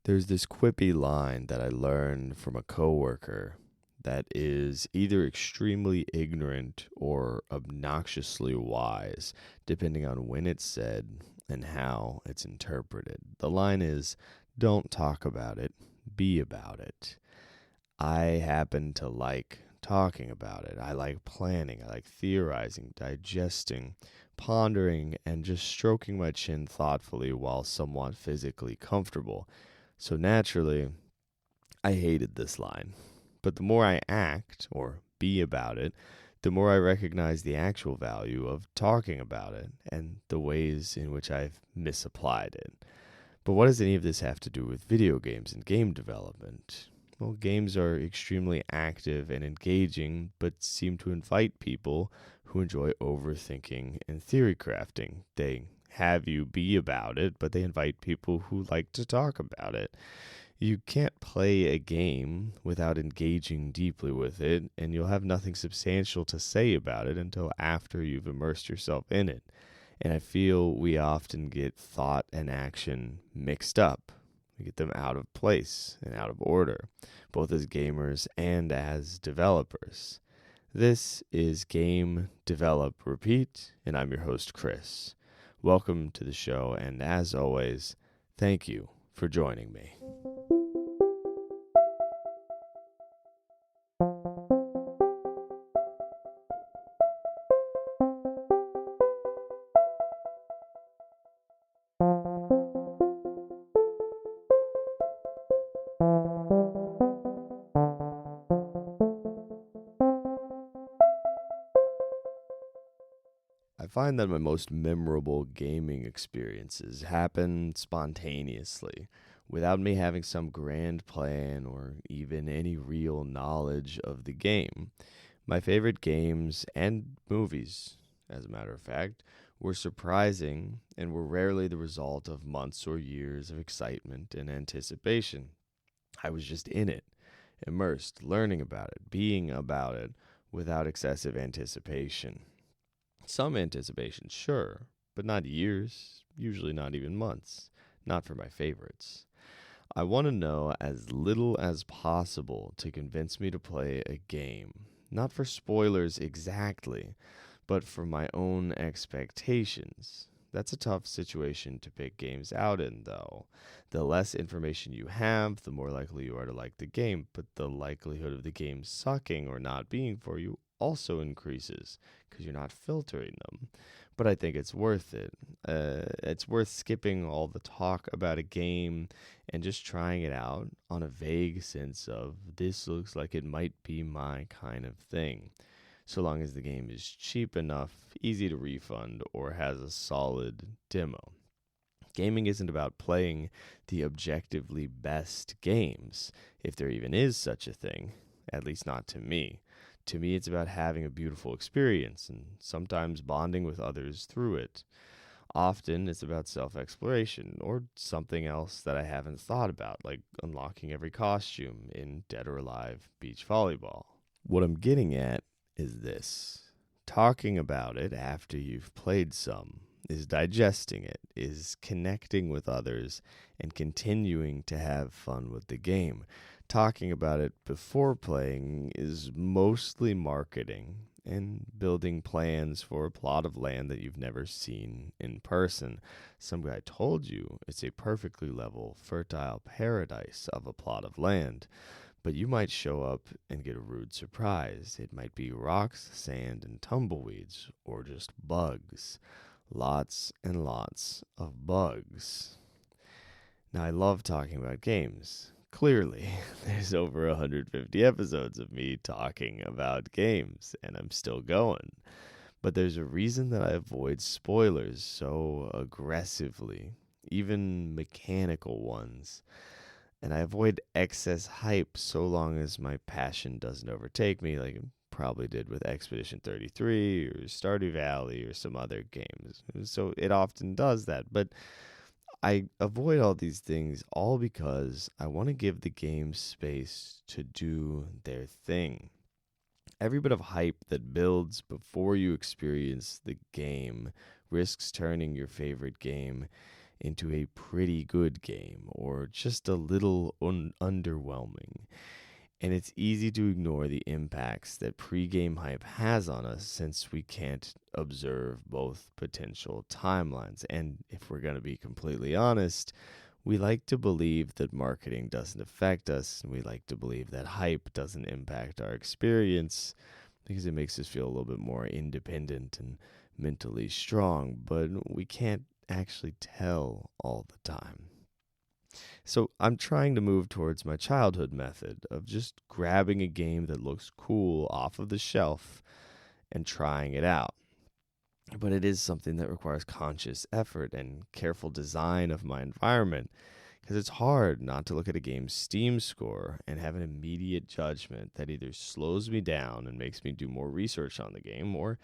There's this quippy line that I learned from a coworker that is either extremely ignorant or obnoxiously wise, depending on when it's said and how it's interpreted. The line is, "Don't talk about it, be about it." I happen to like talking about it. I like planning. I like theorizing, digesting, pondering, and just stroking my chin thoughtfully while somewhat physically comfortable. So naturally, I hated this line. But the more I act or be about it, the more I recognize the actual value of talking about it and the ways in which I've misapplied it. But what does any of this have to do with video games and game development? Well, games are extremely active and engaging, but seem to invite people who enjoy overthinking and theory crafting. They have you be about it, but they invite people who like to talk about it. You can't play a game without engaging deeply with it, and you'll have nothing substantial to say about it until after you've immersed yourself in it. And I feel we often get thought and action mixed up. We get them out of place and out of order, both as gamers and as developers. This is Game, Develop, Repeat, and I'm your host, Chris. Welcome to the show, and as always, thank you for joining me. I find that my most memorable gaming experiences happen spontaneously, without me having some grand plan or even any real knowledge of the game. My favorite games and movies, as a matter of fact, were surprising and were rarely the result of months or years of excitement and anticipation. I was just in it, immersed, learning about it, being about it, without excessive anticipation. Some anticipation, sure, but not years, usually not even months. Not for my favorites. I want to know as little as possible to convince me to play a game. Not for spoilers exactly, but for my own expectations. That's a tough situation to pick games out in, though. The less information you have, the more likely you are to like the game, but the likelihood of the game sucking or not being for you also increases because you're not filtering them. But I think it's worth it. It's worth skipping all the talk about a game and just trying it out on a vague sense of this looks like it might be my kind of thing, so long as the game is cheap enough, easy to refund, or has a solid demo. Gaming isn't about playing the objectively best games, if there even is such a thing, at least not to me. To me, it's about having a beautiful experience and sometimes bonding with others through it. Often, it's about self exploration or something else that I haven't thought about, like unlocking every costume in Dead or Alive Beach Volleyball. What I'm getting at is this: talking about it after you've played some, is digesting it, is connecting with others, and continuing to have fun with the game. Talking about it before playing is mostly marketing and building plans for a plot of land that you've never seen in person. Some guy told you it's a perfectly level, fertile paradise of a plot of land. But you might show up and get a rude surprise. It might be rocks, sand, and tumbleweeds, or just bugs. Lots and lots of bugs. Now, I love talking about games. Clearly, there's over 150 episodes of me talking about games, and I'm still going. But there's a reason that I avoid spoilers so aggressively, even mechanical ones. And I avoid excess hype so long as my passion doesn't overtake me, like it probably did with Expedition 33 or Stardew Valley or some other games. So it often does that. But I avoid all these things all because I want to give the game space to do their thing. Every bit of hype that builds before you experience the game risks turning your favorite game into a pretty good game or just a little underwhelming. And it's easy to ignore the impacts that pre-game hype has on us since we can't observe both potential timelines. And if we're going to be completely honest, we like to believe that marketing doesn't affect us, and we like to believe that hype doesn't impact our experience because it makes us feel a little bit more independent and mentally strong, but we can't actually tell all the time. So I'm trying to move towards my childhood method of just grabbing a game that looks cool off of the shelf and trying it out. But it is something that requires conscious effort and careful design of my environment, because it's hard not to look at a game's Steam score and have an immediate judgment that either slows me down and makes me do more research on the game or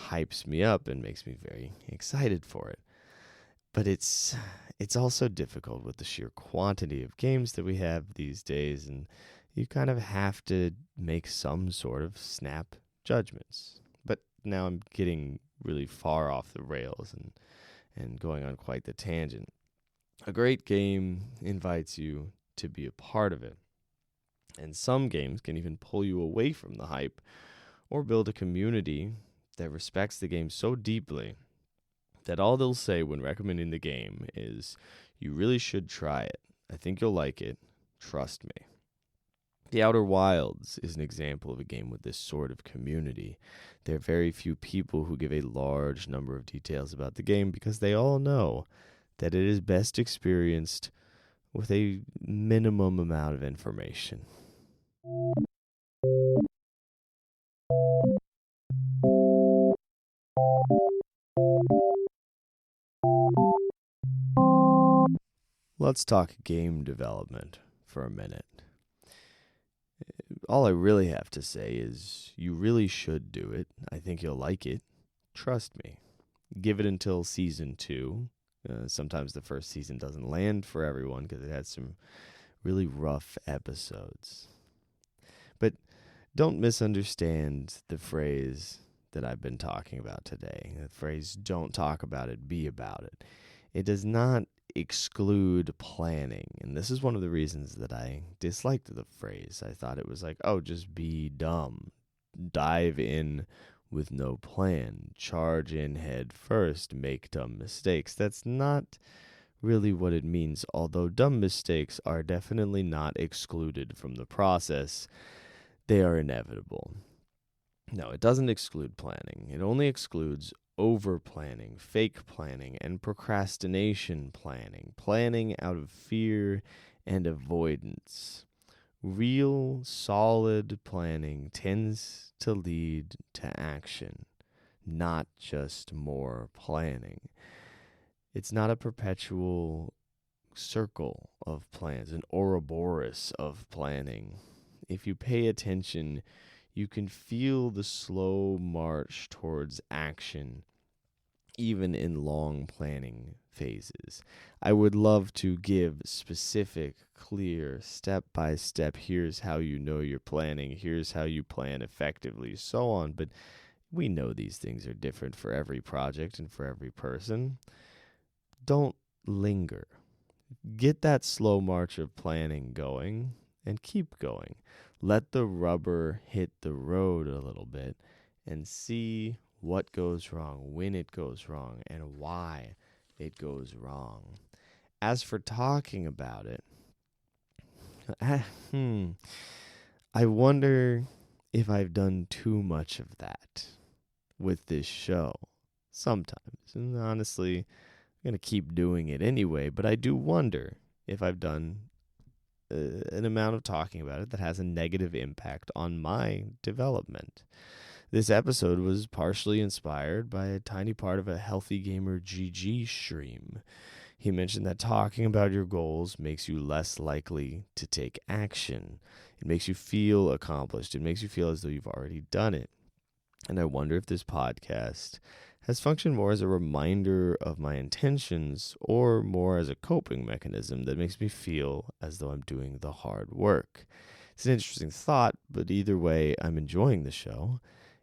hypes me up and makes me very excited for it. But it's also difficult with the sheer quantity of games that we have these days, and you kind of have to make some sort of snap judgments. But now I'm getting really far off the rails and going on quite the tangent. A great game invites you to be a part of it, and some games can even pull you away from the hype or build a community that respects the game so deeply that all they'll say when recommending the game is, "You really should try it. I think you'll like it. Trust me." The Outer Wilds is an example of a game with this sort of community. There are very few people who give a large number of details about the game because they all know that it is best experienced with a minimum amount of information. Let's talk game development for a minute. All I really have to say is you really should do it. I think you'll like it. Trust me. Give it until season 2. Sometimes the first season doesn't land for everyone because it has some really rough episodes. But don't misunderstand the phrase that I've been talking about today. The phrase, "don't talk about it, be about it." It does not exclude planning. And this is one of the reasons that I disliked the phrase. I thought it was like, oh, just be dumb. Dive in with no plan. Charge in head first. Make dumb mistakes. That's not really what it means, although dumb mistakes are definitely not excluded from the process. They are inevitable. No, it doesn't exclude planning. It only excludes over-planning, fake planning, and procrastination planning. Planning out of fear and avoidance. Real, solid planning tends to lead to action, not just more planning. It's not a perpetual circle of plans, an Ouroboros of planning. If you pay attention, you can feel the slow march towards action, even in long planning phases. I would love to give specific, clear, step-by-step, here's how you know you're planning, here's how you plan effectively, so on, but we know these things are different for every project and for every person. Don't linger. Get that slow march of planning going and keep going. Let the rubber hit the road a little bit and see what goes wrong, when it goes wrong, and why it goes wrong. As for talking about it, I wonder if I've done too much of that with this show sometimes. And honestly, I'm going to keep doing it anyway, but I do wonder if I've done an amount of talking about it that has a negative impact on my development. This episode was partially inspired by a tiny part of a Healthy Gamer GG stream. He mentioned that talking about your goals makes you less likely to take action. It makes you feel accomplished. It makes you feel as though you've already done it. And I wonder if this podcast has functioned more as a reminder of my intentions or more as a coping mechanism that makes me feel as though I'm doing the hard work. It's an interesting thought, but either way, I'm enjoying the show,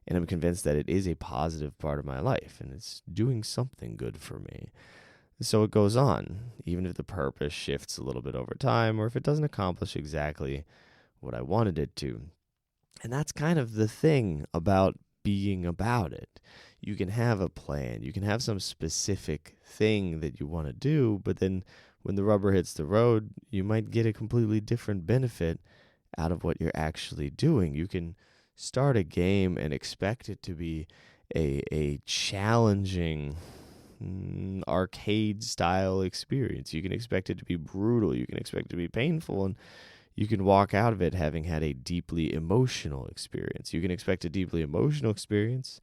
and I'm convinced that it is a positive part of my life, and it's doing something good for me. So it goes on, even if the purpose shifts a little bit over time or if it doesn't accomplish exactly what I wanted it to. And that's kind of the thing about being about it. You can have a plan, you can have some specific thing that you want to do, but then when the rubber hits the road, you might get a completely different benefit out of what you're actually doing. You can start a game and expect it to be a challenging arcade style experience. You can expect it to be brutal, you can expect it to be painful, and you can walk out of it having had a deeply emotional experience. You can expect a deeply emotional experience,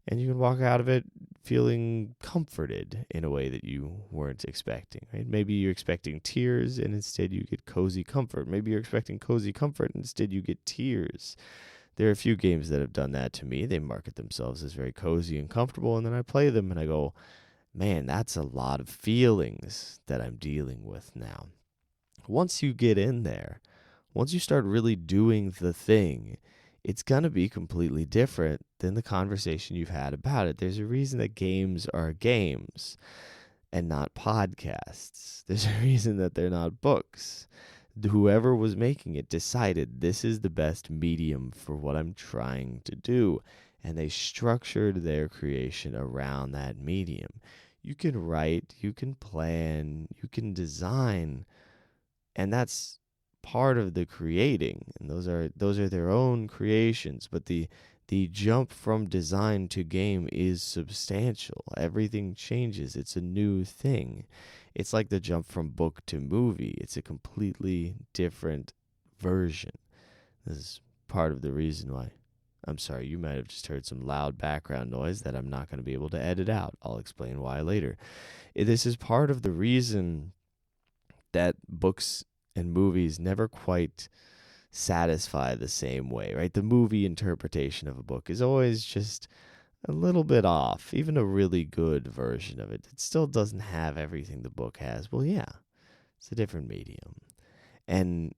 and you can walk out of it feeling comforted in a way that you weren't expecting. Right? Maybe you're expecting tears, and instead you get cozy comfort. Maybe you're expecting cozy comfort, and instead you get tears. There are a few games that have done that to me. They market themselves as very cozy and comfortable, and then I play them, and I go, man, that's a lot of feelings that I'm dealing with now. Once you get in there, once you start really doing the thing, it's going to be completely different than the conversation you've had about it. There's a reason that games are games and not podcasts. There's a reason that they're not books. Whoever was making it decided this is the best medium for what I'm trying to do, and they structured their creation around that medium. You can write, you can plan, you can design, and that's part of the creating, and those are their own creations, but the jump from design to game is substantial. Everything changes. It's a new thing. It's like the jump from book to movie. It's a completely different version. This is part of the reason why. I'm sorry, you might have just heard some loud background noise that I'm not going to be able to edit out. I'll explain why later. This is part of the reason that books and movies never quite satisfy the same way, right? The movie interpretation of a book is always just a little bit off. Even a really good version of it, it still doesn't have everything the book has. Well, yeah, it's a different medium. And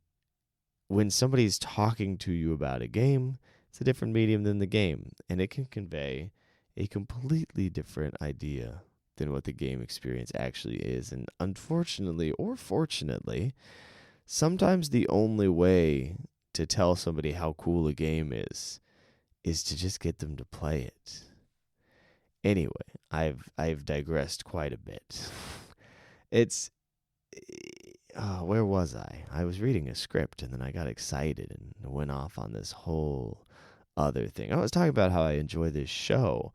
when somebody's talking to you about a game, it's a different medium than the game, and it can convey a completely different idea than what the game experience actually is. And unfortunately, or fortunately, sometimes the only way to tell somebody how cool a game is to just get them to play it. Anyway, I've digressed quite a bit. It's where was I? I was reading a script and then I got excited and went off on this whole other thing. I was talking about how I enjoy this show.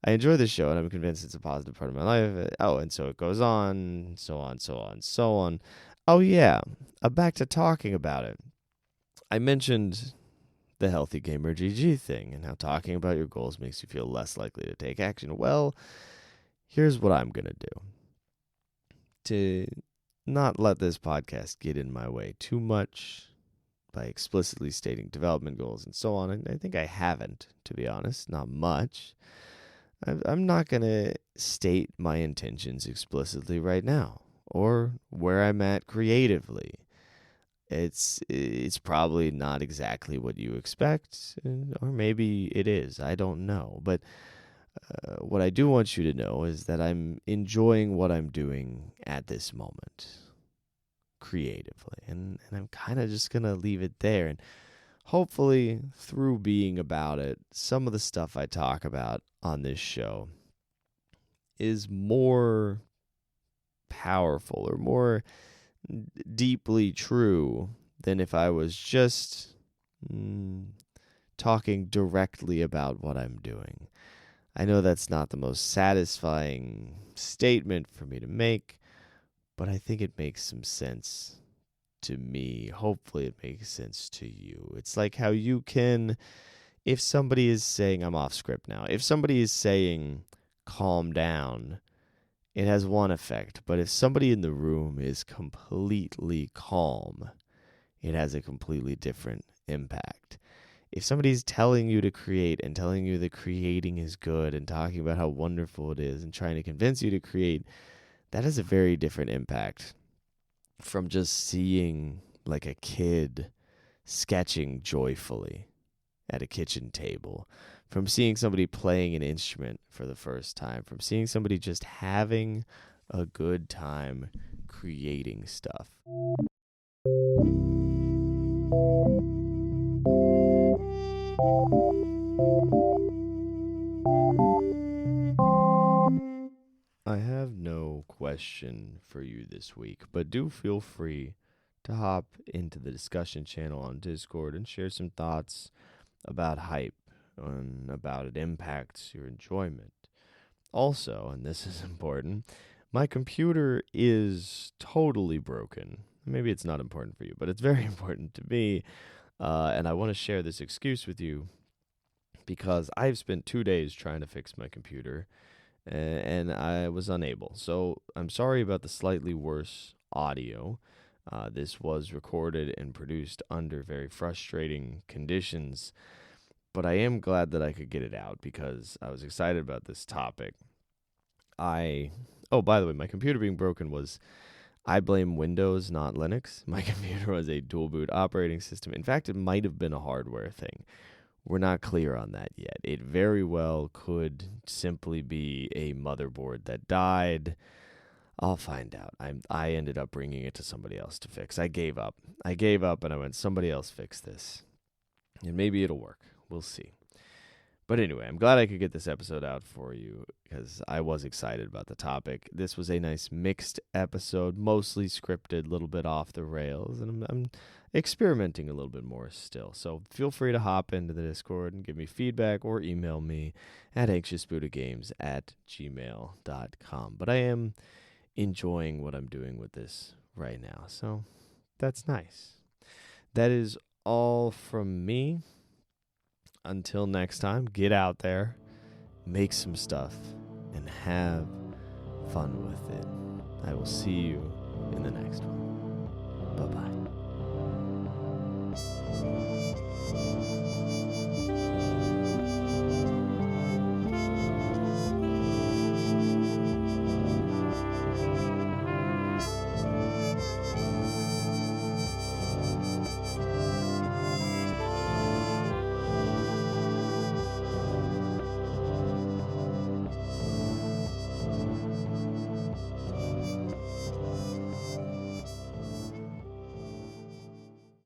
I enjoy this show, and I'm convinced it's a positive part of my life. Oh, and so it goes on, so on, so on, so on. Oh, yeah. Back to talking about it. I mentioned the Healthy Gamer GG thing and how talking about your goals makes you feel less likely to take action. Well, here's what I'm going to do. To not let this podcast get in my way too much by explicitly stating development goals and so on. And I think I haven't, to be honest, not much. I'm not going to state my intentions explicitly right now or where I'm at creatively. It's probably not exactly what you expect, or maybe it is. I don't know. But what I do want you to know is that I'm enjoying what I'm doing at this moment creatively. And I'm kind of just going to leave it there. And hopefully, through being about it, some of the stuff I talk about on this show is more powerful or more deeply true than if I was just talking directly about what I'm doing. I know that's not the most satisfying statement for me to make, but I think it makes some sense to me. Hopefully it makes sense to you. It's like how you can, if somebody is saying, I'm off script now, if somebody is saying, calm down, it has one effect. But if somebody in the room is completely calm, it has a completely different impact. If somebody's telling you to create and telling you that creating is good and talking about how wonderful it is and trying to convince you to create, that has a very different impact from just seeing like a kid sketching joyfully at a kitchen table, from seeing somebody playing an instrument for the first time, from seeing somebody just having a good time creating stuff. I have no question for you this week, but do feel free to hop into the discussion channel on Discord and share some thoughts about hype and about it impacts your enjoyment. Also, and this is important, my computer is totally broken. Maybe it's not important for you, but it's very important to me. And I want to share this excuse with you because I've spent 2 days trying to fix my computer and I was unable. So I'm sorry about the slightly worse audio. This was recorded and produced under very frustrating conditions, but I am glad that I could get it out because I was excited about this topic. Oh, by the way, my computer being broken I blame Windows, not Linux. My computer was a dual boot operating system. In fact, it might have been a hardware thing. We're not clear on that yet. It very well could simply be a motherboard that died. I'll find out. I ended up bringing it to somebody else to fix. I gave up and I went, somebody else fix this. And maybe it'll work. We'll see. But anyway, I'm glad I could get this episode out for you because I was excited about the topic. This was a nice mixed episode, mostly scripted, a little bit off the rails, and I'm experimenting a little bit more still. So feel free to hop into the Discord and give me feedback or email me at anxiousbuddhagames@gmail.com. But I am enjoying what I'm doing with this right now, so that's nice. That is all from me. Until next time, get out there, make some stuff, and have fun with it. I will see you in the next one. Bye-bye.